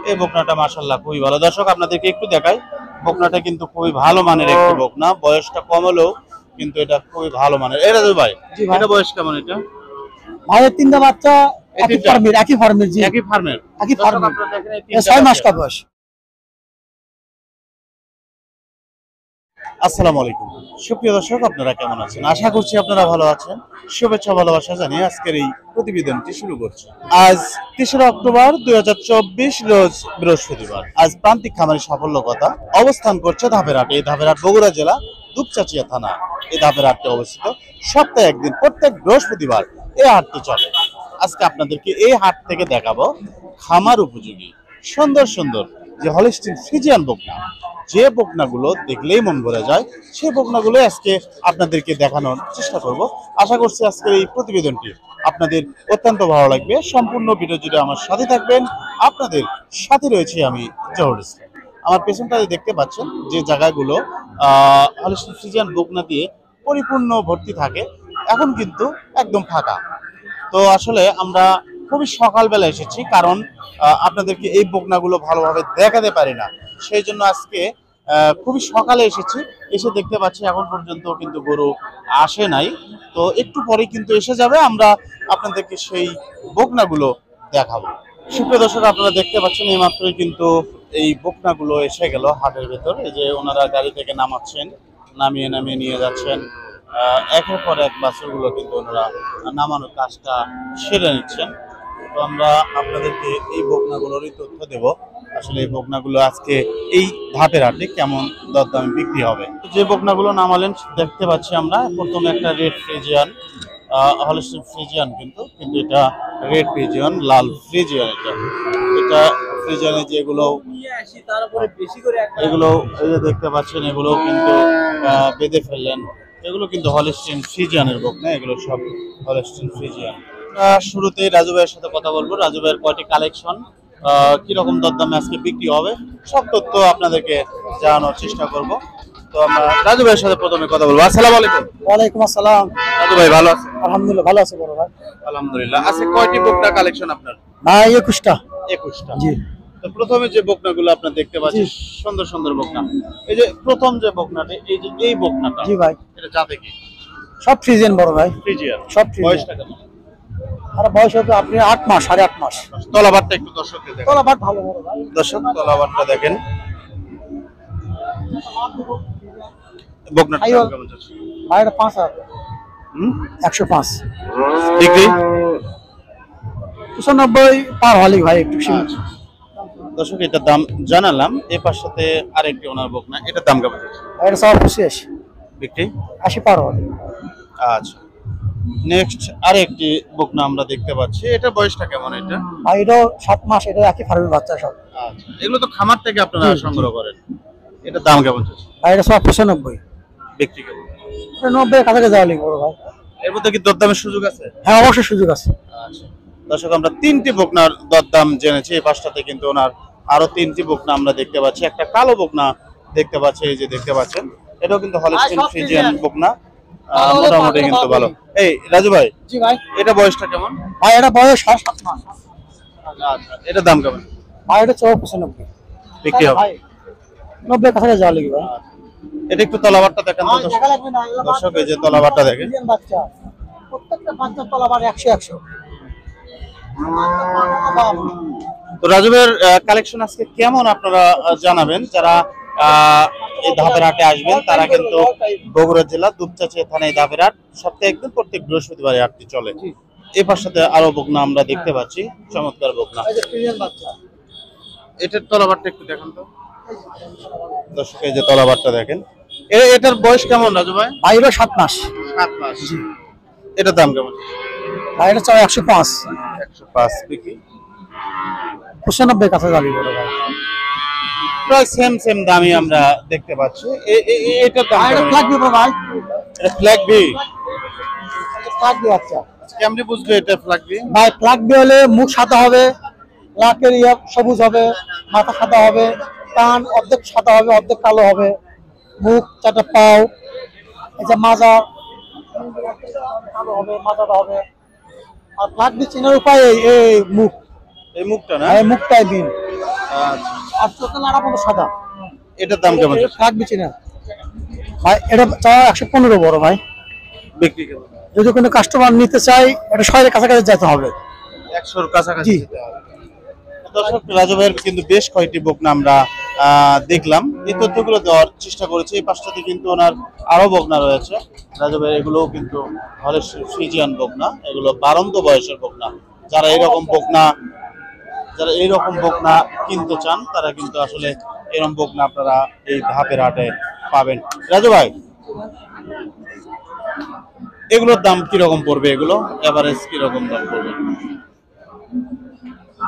এই বকনাটা মাশাআল্লাহ খুবই ভালো। দর্শক আপনাদেরকে একটু দেখাই, বকনাটা কিন্তু খুবই ভালো মানের একটি বকনা, বয়সটা কম হলেও কিন্তু এটা খুবই ভালো মানের। এটা তো ভাই, এটা বয়স কেমন? এটা ভাইয়ের তিনটা বাচ্চা একই ফার্মের একই ফার্মের। আপনারা দেখেন এই 6 মাস কা বয়স। আসসালামু আলাইকুম সুপ্রিয় দর্শক, আপনারা কেমন আছেন? আশা করছি আপনারা ভালো আছেন। শুভেচ্ছা ভালোবাসা জানিয়ে আজকের এই প্রতিবেদনটি শুরু করছি। আজ 3 অক্টোবর 2024 রোজ বৃহস্পতিবার। আজ প্রান্তিক খামারি সাফল্য কথা অবস্থান করছে ধাপের হাটে। এই ধাপের হাট বগুড়া জেলা দুপচাচিয়া থানা। এই ধাপের হাটটি অবস্থিত সপ্তাহে একদিন, প্রত্যেক বৃহস্পতিবার এই হাটটি চলে। আজকে আপনাদেরকে এই হাট থেকে দেখাবো খামার উপযোগী সুন্দর সুন্দর যে হলিস্টিন ফ্রিজিয়ান বকনা, যে বকনাগুলো দেখলেই মন ভরে যায়, সেই বকনাগুলো আজকে আপনাদেরকে দেখানোর চেষ্টা করব। আশা করছি আজকের এই প্রতিবেদনটি আপনাদের অত্যন্ত ভালো লাগবে। সম্পূর্ণ ভিডিও জুড়ে আমার সাথে থাকবেন। আপনাদের সাথে রয়েছে আমি জহুর ইসলাম। আমার পেছনটাতে দেখতে পাচ্ছেন যে জায়গাগুলো হলিস্টিন ফ্রিজিয়ান বকনা দিয়ে পরিপূর্ণ ভর্তি থাকে, এখন কিন্তু একদম ফাঁকা। তো আসলে আমরা খুবই সকালবেলা এসেছি, কারণ আপনাদেরকে এই বকনাগুলো ভালোভাবে দেখাতে পারি না, সেই জন্য আজকে খুবই সকালে এসেছি। এসে দেখতে পাচ্ছি এখন পর্যন্ত কিন্তু গরু আসে নাই, তো একটু পরে কিন্তু এসে যাবে। আমরা আপনাদেরকে সেই বকনাগুলো দেখাবো। সুপ্রিয় দর্শক, আপনারা দেখতে পাচ্ছেন এইমাত্রই কিন্তু এই বকনাগুলো এসে গেল হাটের ভেতর। এই যে ওনারা গাড়ি থেকে নামাচ্ছেন, নামিয়ে নামিয়ে নিয়ে যাচ্ছেন। একের পর এক বাছুরগুলো কিন্তু ওনারা নামানোর কাজটা সেরে নিচ্ছেন। তো আমরা আপনাদেরকে এই বকনাগুলোরই তথ্য দেব। আসলে এই বকনাগুলো আজকে এই ধাপের হাটে কেমন দরদামে বিক্রি হবে। যে বকনাগুলো নামালেন দেখতে পাচ্ছি আমরা, প্রথমে একটা রেড ফ্রিজিয়ান, হলিস্টিন ফ্রিজিয়ান কিন্তু এটা রেড ফ্রিজিয়ান, লাল ফ্রিজিয়ান। এটা ফ্রিজিয়ানে যেগুলো এগুলো এই যে দেখতে পাচ্ছেন, এগুলো কিন্তু বেঁধে ফেললেন। এগুলো কিন্তু হলিস্টিন ফ্রিজিয়ানের বকনা, এগুলো সব হলিস্টিন ফ্রিজিয়ান। শুরুতেই রাজু ভাইয়ের সাথে কথা বলবো। রাজু ভাইয়ের কয়টি কালেকশন, কিরকম দরদামে আজকে বিক্রি হবে, সব তথ্য আপনাদেরকে জানানোর চেষ্টা করব। তো আমরা রাজু ভাইয়ের সাথে প্রথমে কথা বলবো। আসসালামু আলাইকুম। ওয়ালাইকুম আসসালাম। রাজু ভাই ভালো আছেন? আলহামদুলিল্লাহ ভালো আছি বড় ভাই। আলহামদুলিল্লাহ। আজকে কয়টি বকনা কালেকশন আপনার? ভাই 21টা। 21টা। জি। তো প্রথমে যে বকনাগুলো আপনারা দেখতে পাচ্ছেন, সুন্দর সুন্দর বকনা। এই যে প্রথম যে বকনাটা, এই যে এই বকনাটা, জি ভাই, এটা জাতে কি? সব ফ্রিজিয়ান বড় ভাই। ফ্রিজিয়ান। সব ফ্রিজিয়ান। বয়সটা কেমন? আর বয়স হবে আপনি 8 মাস, 8.5 মাস। তলাবারটা একটু দর্শকদের দেখেন। তলাবাট ভালো বড় ভাই। দর্শক তলাবারটা দেখেন। বকনাটা কেমন যাচ্ছে? ভাই এটা 5,000। 105 ডিগ্রি 95 পার হলি ভাই একটু সীমিত। দর্শক এটার দাম জানালাম। এর পাশে আরেকটি ওনার বকনা, এটার দাম কেমন যাচ্ছে? এটা সব 25 বিক্রি 80 পার হলি। আচ্ছা, নেক্সট আরেকটি বকনা আমরা দেখতে পাচ্ছি। এটা বয়সটা কেমন? এটা ভাই এটা 7 মাস, এটা একই ফার্মের বাচ্চা সব। আচ্ছা, এগুলো তো খামার থেকে আপনারা সংগ্রহ করেন। এটার দাম কেমন যাচ্ছে? ভাই এটা সব 95। বিক্রি কেমন? 90 কাছাকাছি যাওয়া লাগবে বড় ভাই। এর মধ্যে কি দরদামের সুযোগ আছে? হ্যাঁ অবশ্যই সুযোগ আছে। আচ্ছা দর্শক, আমরা 3টি বকনার দরদাম জেনেছি। এই পাশটাতে কিন্তু ওনার আরো 3টি বকনা আমরা দেখতে পাচ্ছি। একটা কালো বকনা দেখতে পাচ্ছি, এই যে দেখতে পাচ্ছেন, এটাও কিন্তু হলিস্টিন ফ্রিজিয়ান বকনা, মোটামুটি কিন্তু ভালো। এই রাজু ভাই, জি ভাই, এটা বয়সটা কেমন? ভাই এটা বয়স 7.5 মাস। আচ্ছা, এটার দাম কেমন? ভাই এটা 95 বিক্রি হবে? ভাই 90 কাছাকাছি যাওয়া লাগবে ভাই। এটা একটু তলাবারটা দেখেন তো দর্শক। এই যে তলাবারটা দেখেন, বাচ্চা প্রত্যেকটা বাচ্চার তলাবার 100 100। তো রাজু ভাইয়ের কালেকশন আজকে কেমন আপনারা জানাবেন। যারা এই ধাপের হাটে আসবেন তারা কিন্তু বগুড়া জেলা দুপচাচিয়া থানা এই ধাপের হাট সপ্তাহে একদিন, প্রত্যেক বৃহস্পতিবার হাটটি চলে। এই পাশে আরো বকনা আমরা দেখতে পাচ্ছি, চমৎকার বকনা। এটার তলাবারটা একটু দেখেন তো দর্শক। এই যে তলাবারটা দেখেন। এটার বয়স কেমন রাজু ভাই? ভাই এটা 7 মাস। 7 মাস। জি। এটার দাম কেমন? ভাই এটা 105। 105 বিক্রি 95 কাছে যাবে বড় ভাই। প্রায় সেম দামই আমরা দেখতে পাচ্ছি। এটার দাম এটা ফ্ল্যাগ বড় ভাই। এটা ফ্ল্যাগ বি। ফ্ল্যাগ বি আচ্ছা। কেমনে বুঝবে এটা ফ্ল্যাগ বি? ভাই ফ্ল্যাগ বি হলে মুখ সাদা হবে, লাকের সবুজ হবে, মাথা সাদা হবে, কান অর্ধেক সাদা হবে অর্ধেক কালো হবে, মুখ 4টা পাও, এই যে মাজা কালো হবে, মাজাটা হবে। আর ফ্ল্যাগ বি চিনার উপায় এই মুখ, এই মুখটা না, এই মুখটাই দিন। আচ্ছা, আর চোখে লাড়া মতো সাদা। এটার দাম কেমন চাচ্ছেন? কাক বিচি না ভাই, এটা চাওয়া 115 বড় ভাই। বিক্রি কেমন? যদি কোনো কাস্টমার নিতে চাই এটা 100 এর কাছাকাছি যেতে হবে। 100-র কাছাকাছি জি। যেতে হবে। দর্শক, রাজু ভাইয়ের কিন্তু বেশ কয়েকটি বকনা আমরা দেখলাম, এই তথ্যগুলো দেওয়ার চেষ্টা করেছি। এই পাশটাতে কিন্তু ওনার আরো বকনা রয়েছে রাজু ভাইয়ের, এগুলোও কিন্তু হলের ফ্রিজিয়ান বকনা, এগুলো বারন্ত বয়সের বকনা। যারা এইরকম বকনা কিনতে চান তারা কিন্তু আসলে এরকম বকনা আপনারা এই ধাপের হাটে পাবেন। রাজু ভাই, এগুলোর দাম কিরকম পড়বে? এগুলো এভারেজ কিরকম দাম পড়বে?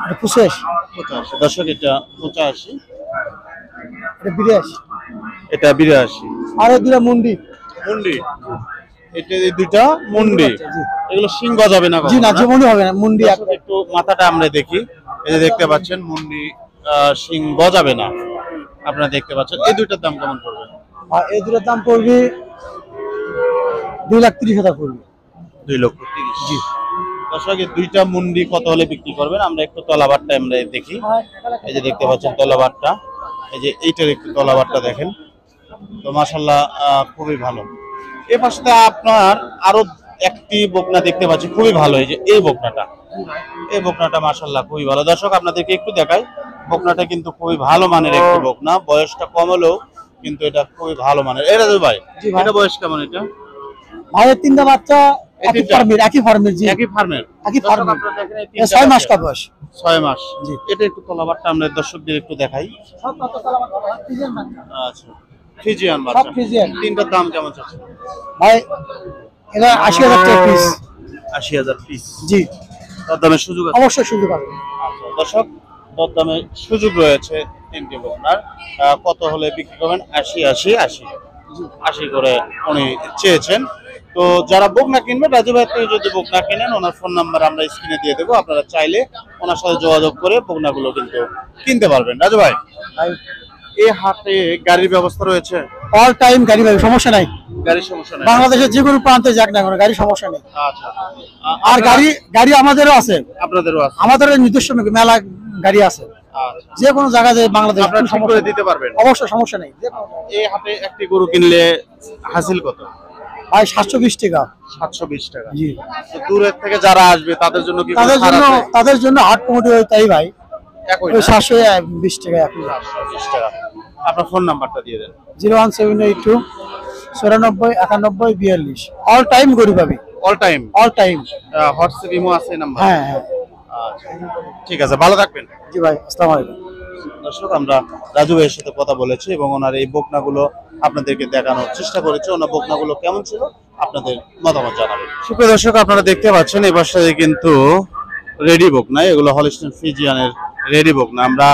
এটা 85, 85। দর্শক, এটা 85, এটা 82, এটা 82। আর এই দুটা মুন্ডি। মুন্ডি, এটা এই দুইটা মুন্ডি। জি। এগুলো সিং গজাবে না জি কখনো, না, না? জীবনই হবে না মুন্ডি। দর্শক, একটু মাথাটা আমরা দেখি। এই যে দেখতে পাচ্ছেন মুন্ডি, সিং গজাবে না, আপনারা দেখতে পাচ্ছেন। এই দুইটার দাম কেমন পড়বে? আর এই দুটার দাম পড়বে 2,30,000 পড়বে। 2,30,000। জি। দর্শক, এই দুইটা মুন্ডি কত হলে বিক্রি করবেন? আমরা একটু তলাবারটা আমরা দেখি। এই যে দেখতে পাচ্ছেন তলাবারটা, এই যে এইটার একটু তলাবারটা দেখেন। তো মাশাআল্লাহ, খুবই ভালো। এই পাশে আপনার আরো একটি বকনা দেখতে পাচ্ছি, খুবই ভালো। এই যে এই বকনাটা মাশাআল্লাহ খুবই ভালো। দর্শক, আপনাদেরকে একটু দেখাই, বকনাটা কিন্তু খুবই ভালো মানের একটি বকনা। বয়সটা কম হলেও কিন্তু এটা খুবই ভালো মানের। এটা তো ভাই, জি ভাই। এটা বয়স কেমন? এটা ভাইয়ের তিনটা বাচ্চা এই একই তিনটা? ফার্মের। জি, একই ফার্মের। একই দর্শক, ফার্মের। আপনারা দেখেন এই এটা তিনটা 6 মাস বাচ্চা। কা বয়স। 6 মাস। জি। এটা একটু তলাবারটা আমরা দর্শকদের একটু দেখাই। আচ্ছা, ফ্রিজিয়ান বাচ্চা। সব ফ্রিজিয়ান। তিনটার দাম কেমন চাচ্ছেন? ভাই এটা 80,000 টাকা পিস। 80,000 পিস। জি, তার দামের সুযোগ আছে? অবশ্যই সুযোগ আছে। আচ্ছা, দর্শক, দরদামের সুযোগ রয়েছে তিনটি বকনার। কত হলে বিক্রি করবেন? 80 করে উনি চেয়েছেন। তো যারা বকনা কিনবেন, রাজু ভাই থেকে যদি বকনা কেনেন, ওনার ফোন নাম্বার আমরা স্ক্রিনে দিয়ে দেবো। আপনারা চাইলে ওনার সাথে যোগাযোগ করে বকনাগুলো কিন্তু কিনতে পারবেন। রাজু ভাই, ভাই এই হাটে গাড়ির ব্যবস্থা রয়েছে? অল টাইম গাড়ি ভাই, সমস্যা নাই। গাড়ির সমস্যা নেই? বাংলাদেশের যে কোনো প্রান্তে যাক না কোনো গাড়ি সমস্যা নেই। আচ্ছা। আর গাড়ি আমাদেরও আছে, আপনাদেরও আছে? আমাদের নিজস্ব মেলা গাড়ি আছে, আচ্ছা। যে কোনো জায়গায় বাংলাদেশ আপনারা ঠিক করে দিতে পারবেন? অবশ্যই, সমস্যা নেই। এই হাটে একটি গরু কিনলে হাসিল কত? ভাই 720 টাকা। 720 টাকা। জি। তো দূরের থেকে যারা আসবে তাদের জন্য কি কোনো ছাড় আছে? তাদের জন্য হাট কমিটি হয় তাই ভাই, একই ওই না? 720 টাকা একই। 720 টাকা। আপনার ফোন নাম্বারটা দিয়ে দেন। 01782 94 91 42। অল টাইম গরু পাবি, all time? All time. WhatsApp imo আছে নাম্বার? হ্যাঁ হ্যাঁ। আচ্ছা, ঠিক আছে, ভালো থাকবেন। জি ভাই, আসসালামু আলাইকুম। দর্শক, আমরা রাজু ভাইয়ের সাথে কথা বলেছি এবং ওনার এই বকনাগুলো আপনাদেরকে দেখানোর চেষ্টা করেছি। ওনার বকনাগুলো কেমন ছিল আপনাদের মতামত জানাবেন। সুপ্রিয় দর্শক, আপনারা দেখতে পাচ্ছেন এই বাসায় কিন্তু রেডি বকনা, এগুলো হলিস্টিয়ান ফ্রিজিয়ানের রেডি বকনা। আমরা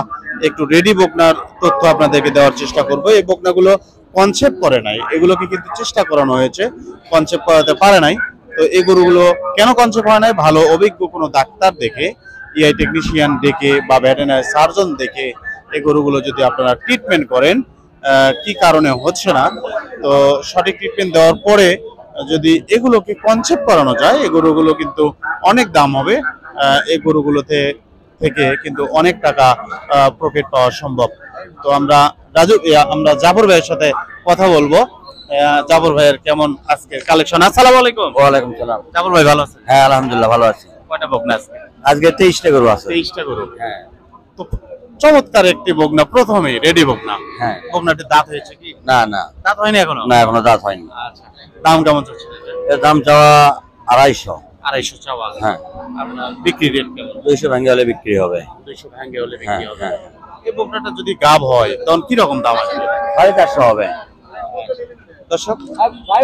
একটু রেডি বকনার তথ্য আপনাদেরকে দেওয়ার চেষ্টা করব। এই বকনাগুলো কনসেপ্ট করে নাই, এগুলোকে কিন্তু চেষ্টা করানো হয়েছে, কনসেপ্ট করাতে পারে নাই। তো এই গরুগুলো কেন কনসেপ্ট হয় নাই? ভালো অভিজ্ঞ কোনো ডাক্তার দেখে, ইআই টেকনিশিয়ান ডেকে বা ভেটেরিনারি সার্জন দেখে এই গরুগুলো যদি আপনারা ট্রিটমেন্ট করেন, কি কারণে হচ্ছে না, তো সঠিক ট্রিটমেন্ট দেওয়ার পরে যদি এগুলোকে কনসেপ্ট করানো যায়, এই গরুগুলো কিন্তু অনেক দাম হবে। এই গরুগুলোতে থেকে কিন্তু অনেক টাকা প্রফিট পাওয়া সম্ভব। তো আমরা জাফর ভাইয়ের সাথে কথা বলবো। জাফর ভাইয়ের কেমন আজকে কালেকশন? আসসালামু আলাইকুম। ওয়ালাইকুম সালাম। জাফর ভাই ভালো আছেন? হ্যাঁ আলহামদুলিল্লাহ ভালো আছি। কয়টা বকনা আজকে? আজকে 23টা গরু আছে। 23টা গরু। হ্যাঁ তো চমৎকার একটি বকনা, প্রথমেই রেডি বকনা। হ্যাঁ। বকনাটির দাঁত হয়েছে কি? না না দাঁত হয়নি এখনো? না এখনো দাঁত হয়নি। আচ্ছা, দাম কেমন চলছে? এর দাম চাওয়া 250। 250 চাওয়া। হ্যাঁ। আপনার বিক্রি রেট কেমন? 200 ভেঙে হলে বিক্রি হবে। 200 ভাঙে হলে হ্যাঁ বিক্রি হবে। হ্যাঁ। এই বকনাটা যদি গাব হয় তখন কি রকম দাম আসবে? 450 হবে। দর্শক,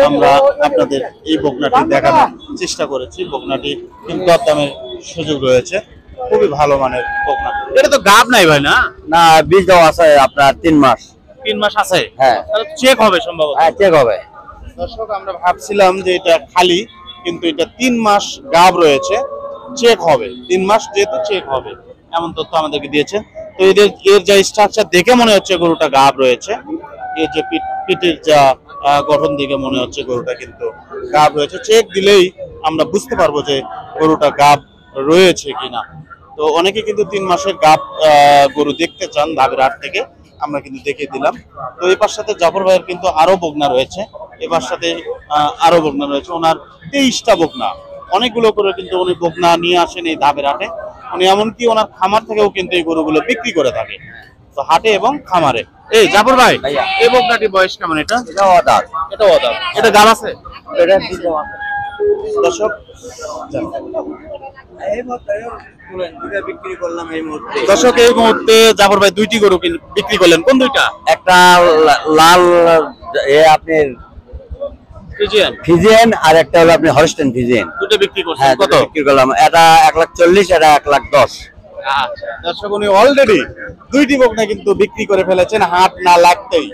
আমরা আপনাদের এই বকনাটি দেখানোর চেষ্টা করেছি। বকনাটি কিন্তু দরদামের সুযোগ রয়েছে, খুবই ভালো মানের বকনা। এটা তো গাব নাই ভাই, না? না বীজ দেওয়া আছে আপনার 3 মাস। 3 মাস আছে? হ্যাঁ। তাহলে চেক হবে সম্ভবত। হ্যাঁ চেক হবে। দর্শক, আমরা ভাবছিলাম যে এটা খালি, কিন্তু এটা 3 মাস গাব রয়েছে, চেক হবে। 3 মাস যেহেতু চেক হবে, এমন তথ্য আমাদেরকে দিয়েছেন। তো এর যা স্ট্রাকচার দেখে মনে হচ্ছে গরুটা গাব রয়েছে। এর যে পিঠের যা গঠন দিকে মনে হচ্ছে গরুটা কিন্তু গাব রয়েছে। চেক দিলেই আমরা বুঝতে পারবো যে গরুটা গাব রয়েছে কিনা। তো অনেকে কিন্তু 3 মাসের গাব গরু দেখতে চান ধাপের হাট থেকে, আমরা কিন্তু দেখিয়ে দিলাম। তো এবার সাথে জাফর ভাইয়ের কিন্তু আরো বকনা রয়েছে, এবার সাথে আরো বকনা রয়েছে, ওনার 23টা বকনা, অনেকগুলো করে কিন্তু উনি বকনা নিয়ে আসেন এই ধাপের হাটে। উনি এমনকি ওনার খামার থেকেও কিন্তু এই গরুগুলো বিক্রি করে থাকে, তো হাটে এবং খামারে। এই জাফর ভাই, এই বকনাটি বয়স কেমন? এটা এটাও আদার। এটাও আদার, এটা গাল আছে দর্শক। বিক্রি করলাম এই মুহূর্তে। দর্শক এই মুহূর্তে জাফর ভাই 2টি গরু বিক্রি করলেন। কোন দুইটা? একটা লাল আপনার ফ্রিজিয়ান, ফিজিয়ান, আর একটা হলো আপনি হলস্টেইন ফিজিয়ান। দুটো বিক্রি করছেন। হ্যাঁ, কত? বিক্রি করলাম। এটা 1,40,000, এটা 1,10,000। আচ্ছা দর্শক, উনি অলরেডি 2টি বকনা কিন্তু বিক্রি করে ফেলেছেন হাট না লাগতেই।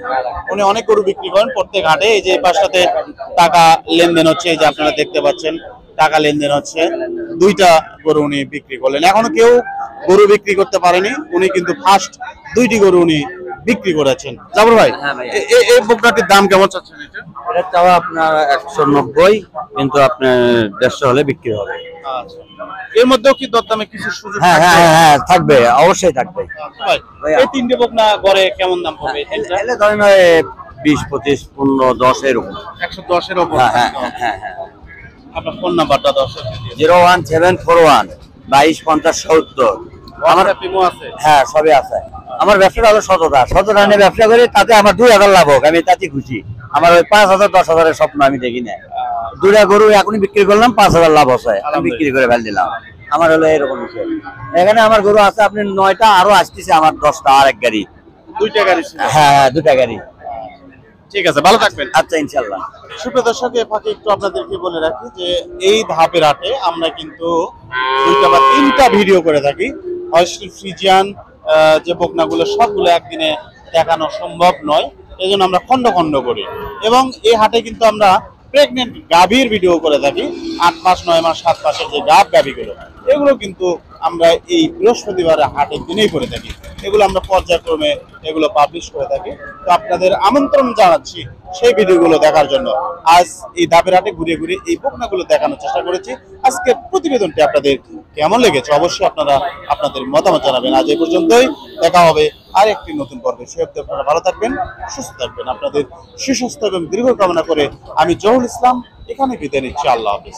উনি অনেক গরু বিক্রি করেন প্রত্যেক হাটে। এই যে পাশটাতে টাকা লেনদেন হচ্ছে, এই যে আপনারা দেখতে পাচ্ছেন টাকা লেনদেন হচ্ছে। 2টা গরু উনি বিক্রি করলেন। এখনো কেউ গরু বিক্রি করতে পারেনি, উনি কিন্তু ফার্স্ট 2টি গরু উনি বিক্রি করেছেন। জাফর ভাই, হ্যাঁ ভাই। এই বকনাটির দাম কেমন চাচ্ছেন? এটা এটা চাওয়া আপনার 190, কিন্তু আপনার 150 হলে বিক্রি হবে। আচ্ছা, এর মধ্যেও কি দরদামে কিছু সুযোগ হ্যাঁ থাকবে? হ্যাঁ হ্যাঁ, থাকবে, অবশ্যই থাকবে। ভাই, এই 3টে বকনা গড়ে কেমন দাম হবে? এলে ধরেন 20, 25, 15, 10 এরকম। 110 এর উপর। হ্যাঁ হ্যাঁ হ্যাঁ হ্যাঁ হ্যাঁ। আপনার ফোন নাম্বারটা 10 01741 2250 70। আমার পিমো আছে। হ্যাঁ, সবই আছে। আমার ব্যবসাটা হলো সততা নিয়ে ব্যবসা করি, তাতে আমার 2,000 লাভ হোক, আমি তাতে খুশি। আমার ওই 5,000 10,000 স্বপ্ন আমি দেখি না। 2টা গরু এখনই বিক্রি করলাম, 5,000 লাভ আছে, আমি বিক্রি করে ফেল দিলাম। আমার হলো এরকম বিষয়। এখানে আমার গরু আছে আপনি 9টা, আরো আসতেছে আমার 10টা, আর এক গাড়ি। 2টা গাড়ি ছিল। হ্যাঁ, 2টা গাড়ি। ঠিক আছে, ভালো থাকবেন। আচ্ছা, ইনশাল্লাহ। সুপ্রিয় দর্শক, এ ফাঁকে একটু আপনাদেরকে বলে রাখি যে এই ধাপের হাটে আমরা কিন্তু 2টা বা 3টা ভিডিও করে থাকি। হলস্টেইন ফ্রিজিয়ান যে বকনাগুলো সবগুলো একদিনে দেখানো সম্ভব নয়, এই জন্য আমরা খন্ড খন্ড করি। এবং এই হাটে কিন্তু আমরা প্রেগনেন্ট গাভীর ভিডিও করে থাকি, 8 মাস 9 মাস 7 মাসের যে গাভীগুলো, এগুলো কিন্তু আমরা এই বৃহস্পতিবারের হাটের দিনেই করে থাকি। এগুলো আমরা পর্যায়ক্রমে এগুলো পাবলিশ করে থাকি। তো আপনাদের আমন্ত্রণ জানাচ্ছি সেই ভিডিওগুলো দেখার জন্য। আজ এই ধাপের হাটে ঘুরে ঘুরে এই বকনাগুলো দেখানোর চেষ্টা করেছি। আজকে প্রতিবেদনটি আপনাদের কেমন লেগেছে অবশ্যই আপনারা আপনাদের মতামত জানাবেন। আজ এই পর্যন্তই, দেখা হবে আর একটি নতুন পর্বে। সে অবধি আপনারা ভালো থাকবেন, সুস্থ থাকবেন। আপনাদের সুস্বাস্থ্য এবং দীর্ঘ কামনা করে আমি জহুর ইসলাম এখানে বিদায় নিচ্ছি। আল্লাহ হাফেজ।